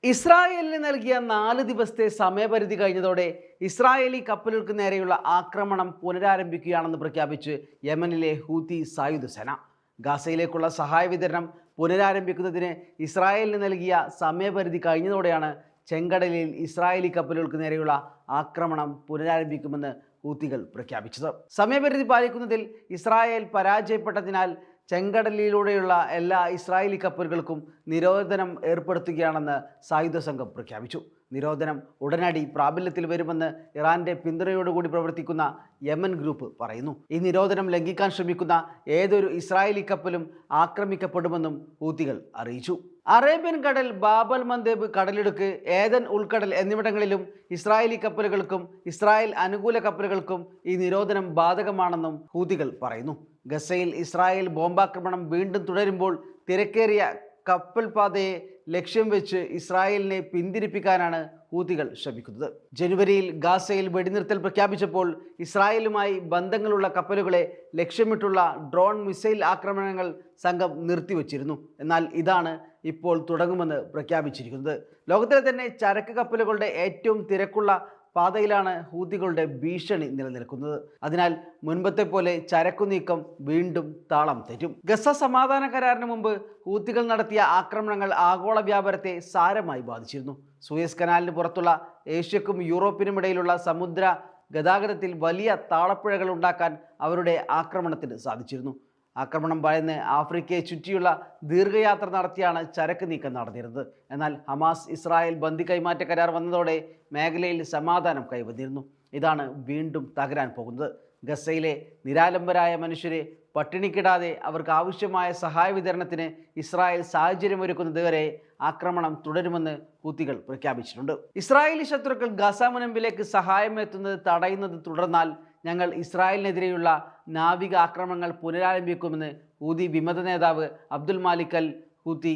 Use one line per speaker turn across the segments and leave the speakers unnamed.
ഇസ്രായേലിന് നൽകിയ 4 ദിവസത്തെ സമയപരിധി കഴിഞ്ഞതോടെ ഇസ്രായേലി കപ്പലുകൾക്ക് നേരെയുള്ള ആക്രമണം പുനരാരംഭിക്കുകയാണെന്ന് പ്രഖ്യാപിച്ച് യമനിലെ ഹൂതി സായുധ സേന. ഗാസയിലേക്കുള്ള സഹായ വിതരണം പുനരാരംഭിക്കുന്നതിന് ഇസ്രായേലിന് നൽകിയ സമയപരിധി കഴിഞ്ഞതോടെയാണ് ചെങ്കടലിൽ ഇസ്രായേലി കപ്പലുകൾക്ക് നേരെയുള്ള ആക്രമണം പുനരാരംഭിക്കുമെന്ന് ഹൂതികൾ പ്രഖ്യാപിച്ചത്. സമയപരിധി പാലിക്കുന്നതിൽ ഇസ്രായേൽ പരാജയപ്പെട്ടതിനാൽ ചെങ്കടലിലൂടെയുള്ള എല്ലാ ഇസ്രായേലി കപ്പലുകൾക്കും നിരോധനം ഏർപ്പെടുത്തുകയാണെന്ന് സായുധ സംഘം പ്രഖ്യാപിച്ചു. നിരോധനം ഉടനടി പ്രാബല്യത്തിൽ വരുമെന്ന് ഇറാന്റെ പിന്തുണയോടുകൂടി പ്രവർത്തിക്കുന്ന യമൻ ഗ്രൂപ്പ് പറയുന്നു. ഈ നിരോധനം ലംഘിക്കാൻ ശ്രമിക്കുന്ന ഏതൊരു ഇസ്രായേലി കപ്പലും ആക്രമിക്കപ്പെടുമെന്നും ഹൂതികൾ അറിയിച്ചു. അറേബ്യൻ കടൽ, ബാബൽ മന്ദേബ് കടലിടുക്ക്, ഏദൻ ഉൾക്കടൽ എന്നിവിടങ്ങളിലും ഇസ്രായേലി കപ്പലുകൾക്കും ഇസ്രായേൽ അനുകൂല കപ്പലുകൾക്കും ഈ നിരോധനം ബാധകമാണെന്നും ഹൂതികൾ പറയുന്നു. ഗസയിൽ ഇസ്രായേൽ ബോംബാക്രമണം വീണ്ടും തുടരുമ്പോൾ തിരക്കേറിയ കപ്പൽ പാതയെ ലക്ഷ്യം വെച്ച് ഇസ്രായേലിനെ പിന്തിരിപ്പിക്കാനാണ് ഹൂതികൾ ശ്രമിക്കുന്നത്. ജനുവരിയിൽ ഗാസയിൽ വെടിനിർത്തൽ പ്രഖ്യാപിച്ചപ്പോൾ ഇസ്രായേലുമായി ബന്ധങ്ങളുള്ള കപ്പലുകളെ ലക്ഷ്യമിട്ടുള്ള ഡ്രോൺ മിസൈൽ ആക്രമണങ്ങൾ സംഘം നിർത്തിവച്ചിരുന്നു. എന്നാൽ ഇതാണ് ഇപ്പോൾ തുടങ്ങുമെന്ന് പ്രഖ്യാപിച്ചിരിക്കുന്നത്. ലോകത്തിലെ തന്നെ ചരക്ക് കപ്പലുകളുടെ ഏറ്റവും തിരക്കുള്ള പാതയിലാണ് ഹൂതികളുടെ ഭീഷണി നിലനിൽക്കുന്നത്. അതിനാൽ മുൻപത്തെ പോലെ ചരക്കു നീക്കം വീണ്ടും താളം തെറ്റും. ഗസ സമാധാന കരാറിന് മുമ്പ് ഹൂതികൾ നടത്തിയ ആക്രമണങ്ങൾ ആഗോള വ്യാപാരത്തെ സാരമായി ബാധിച്ചിരുന്നു. സൂയസ് കനാലിന് പുറത്തുള്ള ഏഷ്യക്കും യൂറോപ്പിനും ഇടയിലുള്ള സമുദ്ര ഗതാഗതത്തിൽ വലിയ താളപ്പിഴകൾ ഉണ്ടാക്കാൻ അവരുടെ ആക്രമണത്തിന് സാധിച്ചിരുന്നു. ആക്രമണം ഭയന്ന് ആഫ്രിക്കയെ ചുറ്റിയുള്ള ദീർഘയാത്ര നടത്തിയാണ് ചരക്ക് നീക്കം നടന്നിരുന്നത്. എന്നാൽ ഹമാസ് ഇസ്രായേൽ ബന്ദി കൈമാറ്റ കരാർ വന്നതോടെ മേഖലയിൽ സമാധാനം കൈവന്നിരുന്നു. ഇതാണ് വീണ്ടും തകരാൻ പോകുന്നത്. ഗസയിലെ നിരാലംബരായ മനുഷ്യരെ പട്ടിണിക്കിടാതെ അവർക്ക് ആവശ്യമായ സഹായ വിതരണത്തിന് ഇസ്രായേൽ സാഹചര്യമൊരുക്കുന്നതുവരെ ആക്രമണം തുടരുമെന്ന് ഹൂതികൾ പ്രഖ്യാപിച്ചിട്ടുണ്ട്. ഇസ്രായേലി ശത്രുക്കൾ ഗസ മുനമ്പിലേക്ക് സഹായം എത്തുന്നത് തടയുന്നത് തുടർന്നാൽ ഞങ്ങൾ ഇസ്രായേലിനെതിരെയുള്ള നാവിക ആക്രമണങ്ങൾ പുനരാരംഭിക്കുമെന്ന് ഹൂതി വിമത നേതാവ് അബ്ദുൽ മാലിക് അൽ ഹൂതി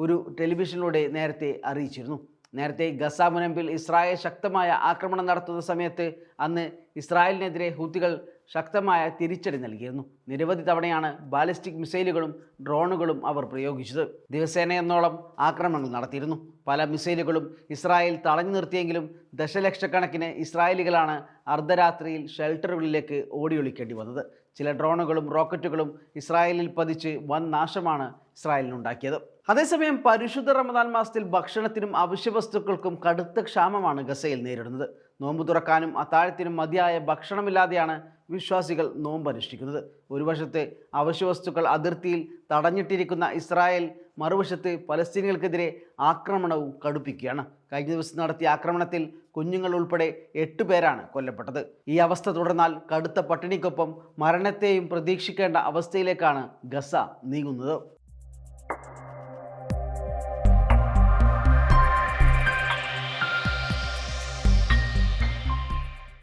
ഒരു ടെലിവിഷനിലൂടെ നേരത്തെ അറിയിച്ചിരുന്നു. നേരത്തെ ഗസ മുനമ്പിൽ ഇസ്രായേൽ ശക്തമായ ആക്രമണം നടത്തുന്ന സമയത്ത് അന്ന് ഇസ്രായേലിനെതിരെ ഹൂതികൾ ശക്തമായ തിരിച്ചടി നൽകിയിരുന്നു. നിരവധി തവണയാണ് ബാലിസ്റ്റിക് മിസൈലുകളും ഡ്രോണുകളും അവർ പ്രയോഗിച്ചത്. ദിവസേന എന്നോളം ആക്രമണങ്ങൾ നടത്തിയിരുന്നു. പല മിസൈലുകളും ഇസ്രായേൽ തടഞ്ഞു നിർത്തിയെങ്കിലും ദശലക്ഷക്കണക്കിന് ഇസ്രായേലികളാണ് അർദ്ധരാത്രിയിൽ ഷെൽട്ടറുകളിലേക്ക് ഓടിയൊളിക്കേണ്ടി വന്നത്. ചില ഡ്രോണുകളും റോക്കറ്റുകളും ഇസ്രായേലിൽ പതിച്ച് വൻ നാശമാണ് ഇസ്രായേലിനുണ്ടാക്കിയത്. അതേസമയം പരിശുദ്ധ റമദാൻ മാസത്തിൽ ഭക്ഷണത്തിനും അവശ്യവസ്തുക്കൾക്കും കടുത്ത ക്ഷാമമാണ് ഗസയിൽ നേരിടുന്നത്. നോമ്പ് തുറക്കാനും അത്താഴത്തിനും മതിയായ ഭക്ഷണമില്ലാതെയാണ് വിശ്വാസികൾ നോമ്പ് അനുഷ്ഠിക്കുന്നത്. ഒരു വശത്ത് അവശ്യവസ്തുക്കൾ അതിർത്തിയിൽ തടഞ്ഞിട്ടിരിക്കുന്ന ഇസ്രായേൽ, മറുവശത്ത് പലസ്തീനികൾക്കെതിരെ ആക്രമണവും കടുപ്പിക്കുകയാണ്. കഴിഞ്ഞ ദിവസം നടത്തിയ ആക്രമണത്തിൽ കുഞ്ഞുങ്ങൾ ഉൾപ്പെടെ 8 പേരാണ് കൊല്ലപ്പെട്ടത്. ഈ അവസ്ഥ തുടർന്നാൽ കടുത്ത പട്ടിണിക്കൊപ്പം മരണത്തെയും പ്രതീക്ഷിക്കേണ്ട അവസ്ഥയിലേക്കാണ് ഗസ നീങ്ങുന്നത്.